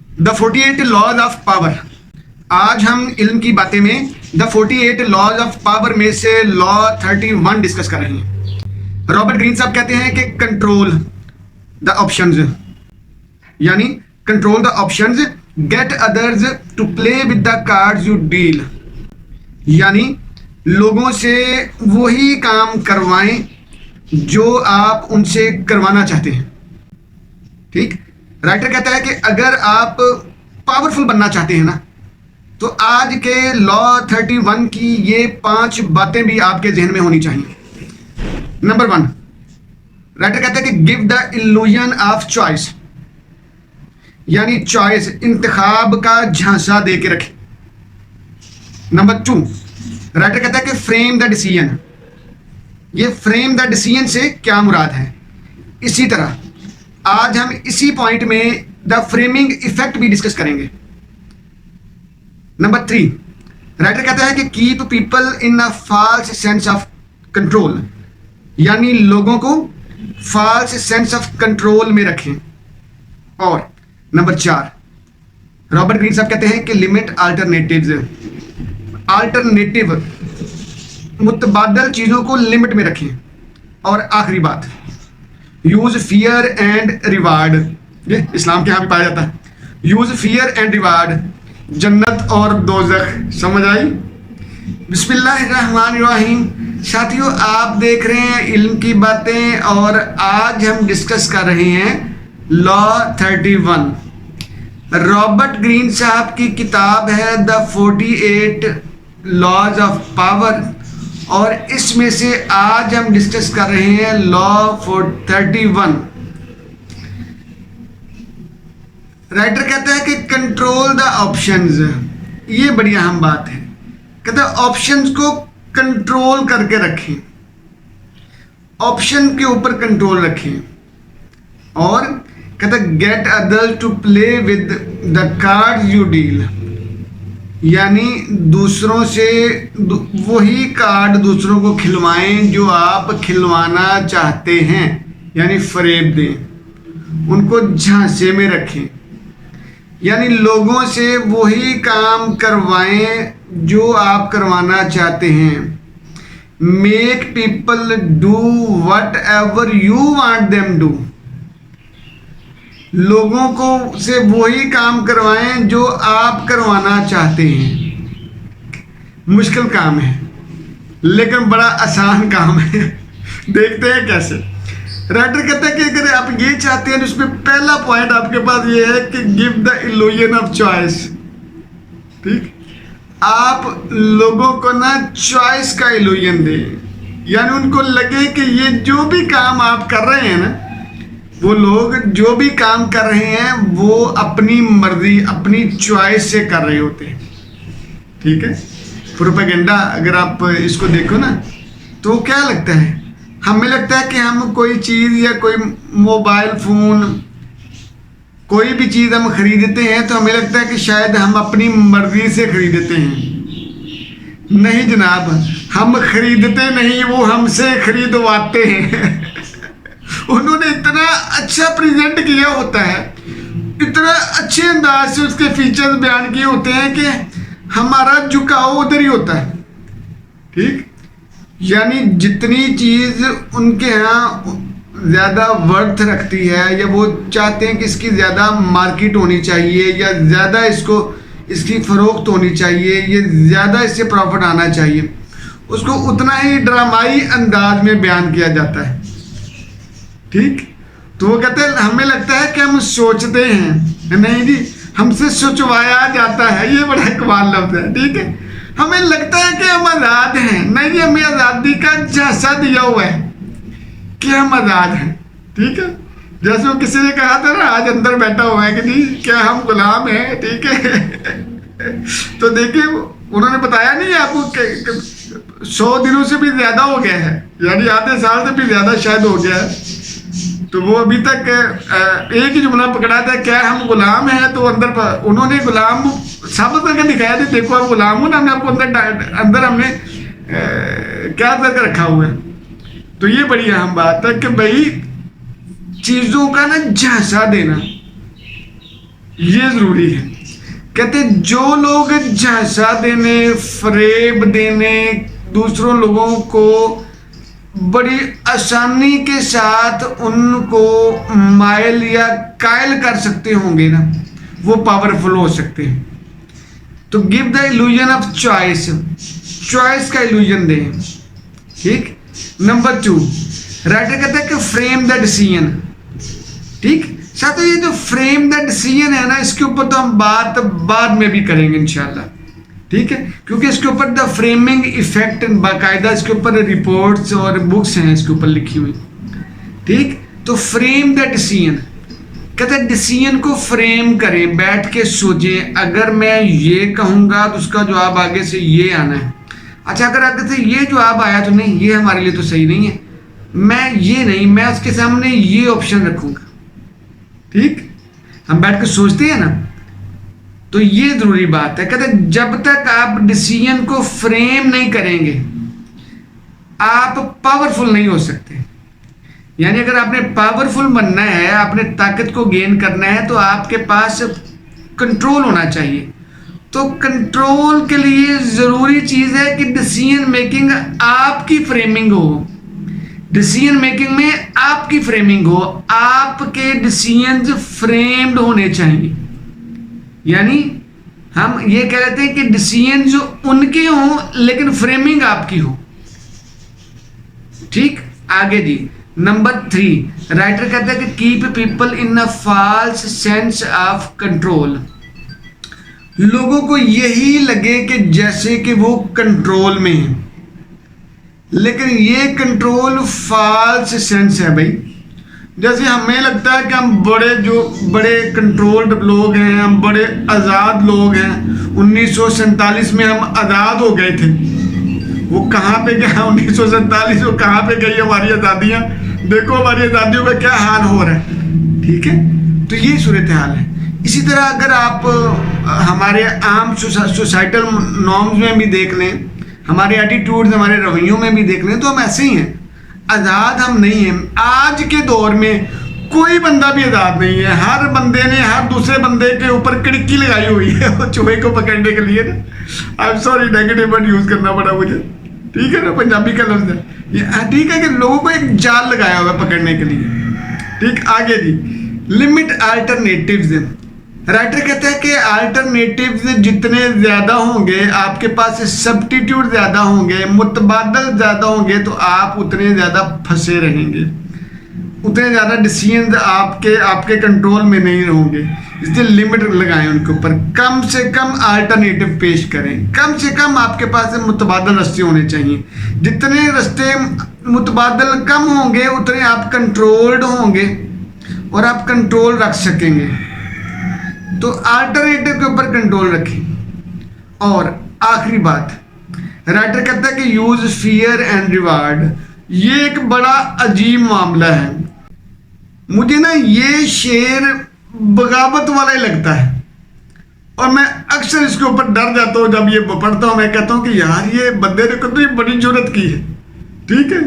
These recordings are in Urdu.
The 48 laws of power. آج ہم علم کی باتیں میں دا 48 لاز آف پاور میں سے لا 31 ڈسکس کر رہے ہیں. رابرٹ گرین صاحب کہتے ہیں کہ کنٹرول دا آپشنز، یعنی control the options, get others to play with the cards you deal, یعنی لوگوں سے وہی کام کروائیں جو آپ ان سے کروانا چاہتے ہیں. ٹھیک. رائٹر کہتا ہے کہ اگر آپ پاورفل بننا چاہتے ہیں نا تو آج کے لا 31 کی یہ 5 باتیں بھی آپ کے ذہن میں ہونی چاہیے. نمبر 1، رائٹر کہتا ہے کہ give the illusion of choice, یعنی چوائس، انتخاب کا جھانسا دے کے رکھیں. نمبر 2، رائٹر کہتا ہے کہ فریم دا ڈیسیژن. یہ فریم دا ڈیسیژن سے کیا مراد ہے؟ اسی طرح آج ہم اسی پوائنٹ میں دا فریمنگ ایفیکٹ بھی ڈسکس کریں گے. نمبر 3، رائٹر کہتا ہے کہ keep people in a false sense of control, یعنی لوگوں کو فالس سینس آف کنٹرول میں رکھیں. اور نمبر 4، رابرٹ گرین صاحب کہتے ہیں کہ لمٹ آلٹرنیٹیوز، آلٹرنیٹیو متبادل چیزوں کو لمٹ میں رکھیں. اور آخری بات، یوز فیئر اینڈ ریوارڈ، یہ اسلام کے یہاں بھی پایا جاتا ہے. یوز فیئر اینڈ ریوارڈ، جنت اور دوزخ. سمجھ آئی؟ بسم اللہ الرحمن الرحیم. ساتھیوں، آپ دیکھ رہے ہیں علم کی باتیں اور آج ہم ڈسکس کر رہے ہیں لا 31. رابرٹ گرین صاحب کی کتاب ہے دا 48 لاز آف پاور، اور اس میں سے آج ہم ڈسکس کر رہے ہیں لا 31. رائٹر کہتا ہے کہ کنٹرول دا آپشنز. یہ بڑی اہم بات ہے. کہتا ہے آپشنز کو کنٹرول کر کے رکھیں، آپشن کے اوپر کنٹرول رکھیں. اور کہتا ہے get other to play with the card you deal, یعنی دوسروں سے وہی کارڈ دوسروں کو کھلوائیں جو آپ کھلوانا چاہتے ہیں، یعنی فریب دیں، ان کو جھانسے میں رکھیں، یعنی لوگوں سے وہی کام کروائیں جو آپ کروانا چاہتے ہیں. Make people do what ever you want them do, لوگوں کو سے وہی کام کروائیں جو آپ کروانا چاہتے ہیں. مشکل کام ہے لیکن بڑا آسان کام ہے. دیکھتے ہیں کیسے. رائٹر کہتا ہے کہ اگر آپ یہ چاہتے ہیں تو اس میں پہلا پوائنٹ آپ کے پاس یہ ہے کہ give the illusion of choice. ٹھیک. آپ لوگوں کو نا چوائس کا illusion دیں، یعنی ان کو لگے کہ یہ جو بھی کام آپ کر رہے ہیں نا، وہ لوگ جو بھی کام کر رہے ہیں وہ اپنی مرضی، اپنی چوائس سے کر رہے ہوتے ہیں. ٹھیک ہے. پروپیگنڈا اگر آپ اس کو دیکھو نا تو کیا لگتا ہے؟ ہمیں لگتا ہے کہ ہم کوئی چیز یا کوئی موبائل فون، کوئی بھی چیز ہم خریدتے ہیں تو ہمیں لگتا ہے کہ شاید ہم اپنی مرضی سے خریدتے ہیں. نہیں جناب، ہم خریدتے نہیں، وہ ہم سے خریدواتے ہیں. انہوں نے اتنا اچھا پریزنٹ کیا ہوتا ہے، اتنا اچھے انداز سے اس کے فیچرز بیان کیے ہوتے ہیں کہ ہمارا جھکاؤ ادھر ہی ہوتا ہے. ٹھیک. یعنی جتنی چیز ان کے ہاں زیادہ ورتھ رکھتی ہے، یا وہ چاہتے ہیں کہ اس کی زیادہ مارکیٹ ہونی چاہیے، یا زیادہ اس کی فروخت ہونی چاہیے، یہ زیادہ اس سے پروفٹ آنا چاہیے، اس کو اتنا ہی ڈرامائی انداز میں بیان کیا جاتا ہے. ٹھیک. تو وہ کہتے ہیں ہمیں لگتا ہے کہ ہم سوچتے ہیں، نہیں جی، ہم سے سوچوایا جاتا ہے. یہ بڑا اقبال لفظ ہے. ٹھیک ہے. ہمیں لگتا ہے کہ ہم آزاد ہیں. نہیں جی، ہمیں آزادی کا جھانسا دیا ہوا ہے کہ ہم آزاد ہیں. ٹھیک ہے. جیسے وہ کسی نے کہا تھا نا، آج اندر بیٹھا ہوا ہے کہ جی کیا ہم غلام ہیں. ٹھیک ہے. تو دیکھیے انہوں نے بتایا نہیں آپ کو کہ 100 دنوں سے بھی زیادہ ہو گیا ہے، یعنی آدھے سال سے بھی زیادہ شاید ہو گیا ہے. تو وہ ابھی تک ایک ہی جملہ پکڑا تھا، کیا ہم غلام ہیں. تو اندر انہوں نے غلام ثابت کر کے دکھایا تھا، دیکھو آپ غلام ہو نا، ہم نے آپ کو اندر ہم نے کیا کر کے رکھا ہوا ہے. تو یہ بڑی اہم بات ہے کہ بھائی چیزوں کا نا جھانسا دینا. یہ ضروری ہے. کہتے جو لوگ جھانسا دینے, فریب دینے, دوسروں لوگوں کو بڑی آسانی کے ساتھ ان کو مائل یا قائل کر سکتے ہوں گے نا, وہ پاورفل ہو سکتے ہیں. تو give the illusion of choice, choice کا ایلوژن دیں. ٹھیک. نمبر 2, رائٹر کہتا ہے کہ فریم دا ڈیسیژن. ٹھیک ساتھ یہ جو فریم دا ڈیسیژن ہے نا, اس کے اوپر تو ہم بات بعد میں بھی کریں گے انشاءاللہ. ٹھیک ہے, کیونکہ اس کے اوپر دا فریمنگ ایفیکٹ باقاعدہ اس کے اوپر رپورٹس اور بکس ہیں اس کے اوپر لکھی ہوئی. ٹھیک. تو فریم دا ڈیسیژن کہتے ہیں ڈیسیژن کو فریم کریں, بیٹھ کے سوچیں. اگر میں یہ کہوں گا تو اس کا جواب آگے سے یہ آنا ہے. اچھا اگر آگے سے یہ جواب آیا تو نہیں, یہ ہمارے لیے تو صحیح نہیں ہے, میں یہ نہیں, میں اس کے سامنے یہ آپشن رکھوں گا. ٹھیک. ہم بیٹھ کے سوچتے ہیں نا, تو یہ ضروری بات ہے. کہتے ہیں جب تک آپ ڈیسیژن کو فریم نہیں کریں گے آپ پاورفل نہیں ہو سکتے. یعنی اگر آپ نے پاورفل بننا ہے, آپ نے طاقت کو گین کرنا ہے, تو آپ کے پاس کنٹرول ہونا چاہیے. تو کنٹرول کے لیے ضروری چیز ہے کہ ڈیسیژن میکنگ آپ کی فریمنگ ہو. ڈیسیژن میکنگ میں آپ کی فریمنگ ہو, آپ کے ڈیسیژنز فریمڈ ہونے چاہیے. یعنی ہم یہ کہہ رہتے ہیں کہ ڈیسیژنز ان کے ہوں لیکن فریمنگ آپ کی ہو. ٹھیک. آگے جی نمبر 3, رائٹر کہتا ہے کہ keep people in a false sense of control. لوگوں کو یہی لگے کہ جیسے کہ وہ کنٹرول میں ہیں, لیکن یہ کنٹرول فالس سینس ہے بھائی. جیسے ہمیں لگتا ہے کہ ہم بڑے کنٹرولڈ لوگ ہیں, ہم بڑے آزاد لوگ ہیں. 1947 میں ہم آزاد ہو گئے تھے. وہ کہاں پہ گیا 1947, وہ کہاں پہ گئی ہماری آزادیاں؟ دیکھو ہماری آزادیوں کا کیا حال ہو رہا ہے. ٹھیک ہے. تو یہ صورتحال ہے. اسی طرح اگر آپ ہمارے عام سوسائٹل نارمز میں بھی دیکھ لیں, ہمارے ایٹیٹیوڈز, ہمارے رویوں میں بھی دیکھ لیں, تو ہم ایسے ہی ہیں. آزاد ہم نہیں ہیں. آج کے دور میں کوئی بندہ بھی آزاد نہیں ہے. ہر بندے نے ہر دوسرے بندے کے اوپر کڑکی لگائی ہوئی ہے وہ چوہے کو پکڑنے کے لیے نا. I am sorry negative word use کرنا پڑا مجھے. ٹھیک ہے نا, پنجابی کا لفظ ہے. ٹھیک ہے کہ لوگوں کو ایک جال لگایا ہوا ہے پکڑنے کے لیے. ٹھیک. آگے جی لمٹ آلٹرنیٹیوز. رائٹر کہتا ہے کہ آلٹرنیٹیوز جتنے زیادہ ہوں گے, آپ کے پاس سبسٹیٹیوٹ زیادہ ہوں گے, متبادل زیادہ ہوں گے, تو آپ اتنے زیادہ پھنسے رہیں گے, اتنے زیادہ ڈیسیژنز آپ کے کنٹرول میں نہیں رہوں گے. اس لیے لمٹ لگائیں ان کے اوپر. کم سے کم آلٹرنیٹیو پیش کریں. کم سے کم آپ کے پاس متبادل رستے ہونے چاہیے. جتنے رستے متبادل کم ہوں گے اتنے آپ کنٹرولڈ ہوں گے اور آپ کنٹرول رکھ سکیں گے. تو آلٹرنیٹیو کے اوپر کنٹرول رکھیں. اور آخری بات, رائٹر کہتا ہے کہ یوز فیئر اینڈ ریوارڈ. یہ ایک بڑا عجیب معاملہ ہے. مجھے نا یہ شعر بغاوت والا ہی لگتا ہے, اور میں اکثر اس کے اوپر ڈر جاتا ہوں. جب یہ پڑھتا ہوں میں کہتا ہوں کہ یار یہ بندے نے کتنی بڑی جرت کی ہے. ٹھیک ہے.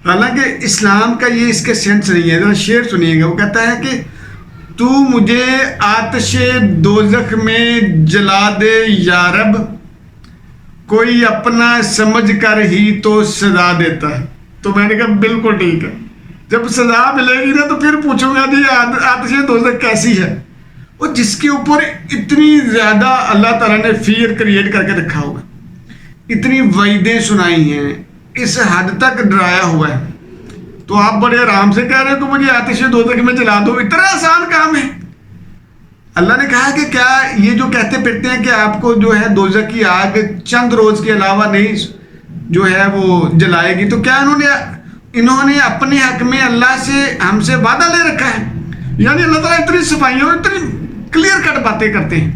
حالانکہ اسلام کا یہ اس کے سینس نہیں ہے. ذرا شعر سنیے گا. وہ کہتا ہے کہ تو مجھے آتش دوزخ میں جلا دے یا رب, کوئی اپنا سمجھ کر ہی تو سزا دیتا ہے. تو میں نے کہا بالکل ٹھیک ہے. جب سزا ملے گی نا تو پھر پوچھوں گا جی آتش دوزخ کیسی ہے. اور جس کے اوپر اتنی زیادہ اللہ تعالیٰ نے فیئر کریٹ کر کے رکھا ہوا, اتنی وعیدیں سنائی ہیں, اس حد تک ڈرایا ہوا ہے, تو آپ بڑے آرام سے کہہ رہے ہیں کہ مجھے آتش دوزخ میں جلا دو. اتنا آسان کام ہے. اللہ نے کہا کہ کیا یہ جو کہتے پھرتے ہیں کہ آپ کو جو ہے دوزخ کی آگ چند روز کے علاوہ نہیں جو ہے وہ جلائے گی, تو کیا انہوں نے اپنے حق میں اللہ سے ہم سے وعدہ لے رکھا ہے؟ یعنی اللہ تعالیٰ اتنی صفائیوں اتنی کلیئر کٹ باتیں کرتے ہیں,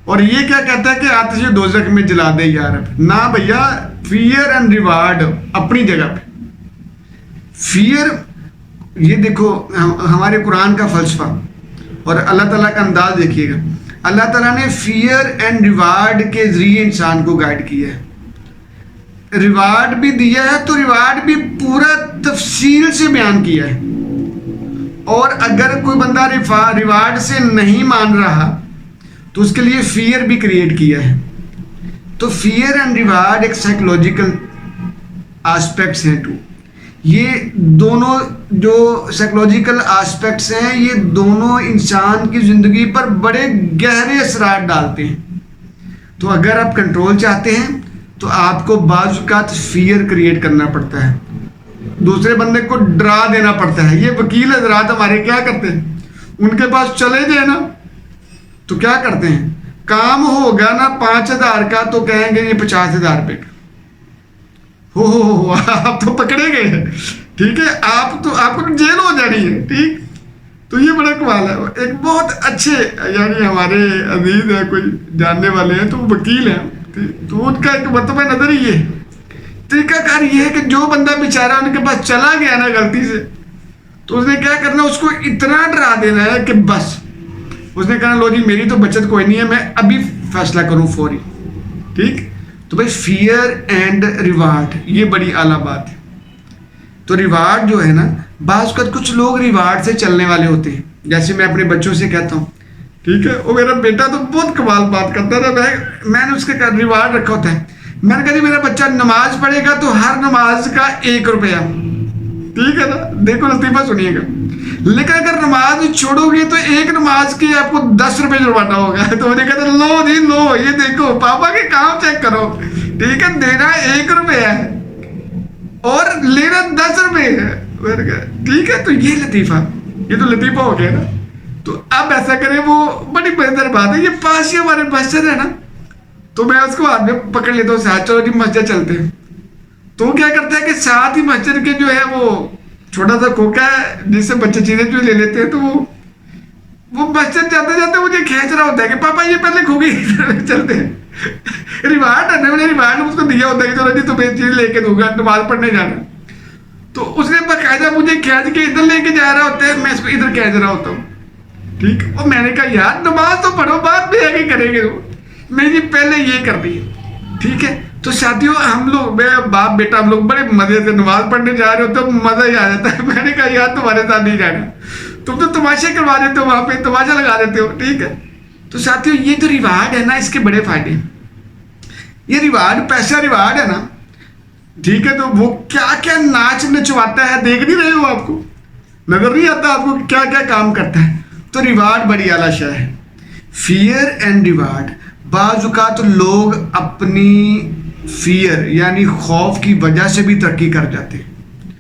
اور یہ کیا کہتا ہے کہ آتش دوزخ میں جلا دے یا رب. نہ بھیا, فیئر اینڈ ریوارڈ اپنی جگہ پہ. فیئر, یہ دیکھو ہمارے قرآن کا فلسفہ اور اللہ تعالیٰ کا انداز دیکھیے گا. اللہ تعالیٰ نے فیئر اینڈ ریوارڈ کے ذریعے انسان کو گائیڈ کیا ہے. ریوارڈ بھی دیا ہے, تو ریوارڈ بھی پورا تفصیل سے بیان کیا ہے. اور اگر کوئی بندہ ریوارڈ سے نہیں مان رہا تو اس کے لیے فیئر بھی کریٹ کیا ہے. تو فیئر اینڈ ریوارڈ ایک سائیکولوجیکل آسپیکٹس ہیں. یہ دونوں جو سائیکولوجیکل آسپیکٹس ہیں یہ دونوں انسان کی زندگی پر بڑے گہرے اثرات ڈالتے ہیں. تو اگر آپ کنٹرول چاہتے ہیں تو آپ کو بعض اوقات فیئر کریٹ کرنا پڑتا ہے, دوسرے بندے کو ڈرا دینا پڑتا ہے. یہ وکیل حضرات ہمارے کیا کرتے ہیں, ان کے پاس چلے جائیں نا تو کیا کرتے ہیں, کام ہوگا نا 5,000 کا تو کہیں گے یہ 50,000 روپے کا. ہو آپ تو پکڑے گئے ہیں, ٹھیک ہے, آپ کو جیل ہو جانی ہے. ٹھیک, تو یہ بڑا کمال ہے. ایک بہت اچھے یعنی ہمارے عزیز ہیں, کوئی جاننے والے ہیں, تو وہ وکیل ہیں, تو ان کا ایک مرتبہ نظر ہی یہ طریقہ کار یہ ہے کہ جو بندہ بیچارہ ان کے پاس چلا گیا نا غلطی سے, تو اس نے کیا کرنا, اس کو اتنا ڈرا دینا ہے کہ بس اس نے کہا لو جی میری تو بچت کوئی نہیں ہے, میں ابھی فیصلہ کروں فوری. ٹھیک, تو بھائی فیئر اینڈ ریوارڈ یہ بڑی اعلیٰ بات ہے. تو ریوارڈ جو ہے نا, بعض اوقات کچھ لوگ ریوارڈ سے چلنے والے ہوتے ہیں. جیسے میں اپنے بچوں سے کہتا ہوں, ٹھیک ہے, وہ میرا بیٹا تو بہت کمال بات کرتا ہے, میں نے اس کے ریوارڈ رکھا ہوتا ہے. میں نے کہا جی میرا بچہ نماز پڑھے گا تو ہر نماز کا 1 روپیہ. ٹھیک ہے نا, دیکھو لطیفہ سنیے گا. لیکن اگر نماز چھوڑو گے تو ایک نماز کے آپ کو 10 روپے جرمانا ہوگا. تو مجھے کہتا لو جی لو, یہ دیکھو پاپا کے کام چیک کرو. ٹھیک ہے, دینا 1 روپیہ ہے اور لینا 10 روپے ہے. ٹھیک ہے, تو یہ لطیفہ, یہ تو لطیفہ ہو گیا نا. تو اب ایسا کریں, وہ بڑی بہتر بات ہے. یہ پاس ہی ہمارے مسجد ہے نا, تو میں اس کو ہاتھ میں پکڑ لیتا ہوں, ساتھ چلو جی مسجد چلتے ہیں. تو وہ کیا کرتا ہے کہ ساتھ ہی مسجد کے جو ہے وہ چھوٹا سا کھوکا ہے جس سے بچے چیزیں جو لے لیتے ہیں, تو وہ مسجد جاتے جاتے مجھے کھینچ رہا ہوتا ہے کہ پاپا یہ پہلے کھوگی چلتے ہیں. ریوارڈ ہے نا, میں نے ریوارڈ اس کو دیا ہوتا ہے کہ چلو جی تمہیں چیز لے کے دوں گا, نماز پڑھنے جانا. تو اس نے باقاعدہ مجھے کھینچ کے ادھر لے کے جا رہا ہوتا ہے, میں اس کو ادھر کھینچ رہا ہوتا ہوں. ٹھیک, اور میں نے کہا یار نماز تو پڑھو, بعد میں آگے کریں گے. میں جی پہلے یہ کر دی. ٹھیک ہے, تو ساتھیوں ہم لوگ, میں باپ بیٹا, ہم لوگ بڑے مزے سے نماز پڑھنے جا رہے ہوتے ہیں, مزہ ہی آ جاتا ہے. میں نے کہا یار تمہارے ساتھ نہیں جانا, تم تو تماشے کروا دیتے ہو, وہاں پہ تماشا لگا دیتے ہو. ٹھیک ہے, تو ساتھیوں یہ جو ریوارڈ ہے نا, اس کے بڑے فائدے ہیں. یہ ریوارڈ پیسہ ریوارڈ ہے نا, ٹھیک ہے, تو وہ کیا کیا ناچ نچواتا ہے, دیکھ نہیں رہے ہو, آپ کو نظر نہیں آتا آپ کو کیا کیا کام کرتا ہے. تو ریوارڈ بڑی اعلیٰ شے ہے. فیئر اینڈ ریوارڈ, بعض اوقات لوگ اپنی فیئر یعنی خوف کی وجہ سے بھی ترقی کر جاتے ہیں,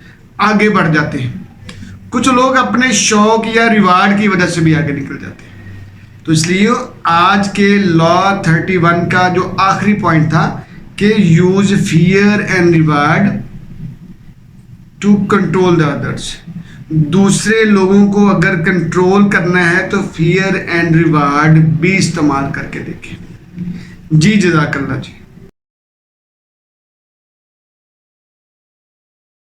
آگے بڑھ جاتے ہیں. کچھ لوگ اپنے شوق یا ریوارڈ کی وجہ سے بھی آگے نکل جاتے ہیں. تو اس لیے آج کے لا 31 کا جو آخری پوائنٹ تھا کہ use fair and reward to control the others. دوسرے لوگوں کو اگر کنٹرول کرنا ہے تو فیئر اینڈ ریوارڈ بھی استعمال کر کے دیکھیں. جی جزاک اللہ. جی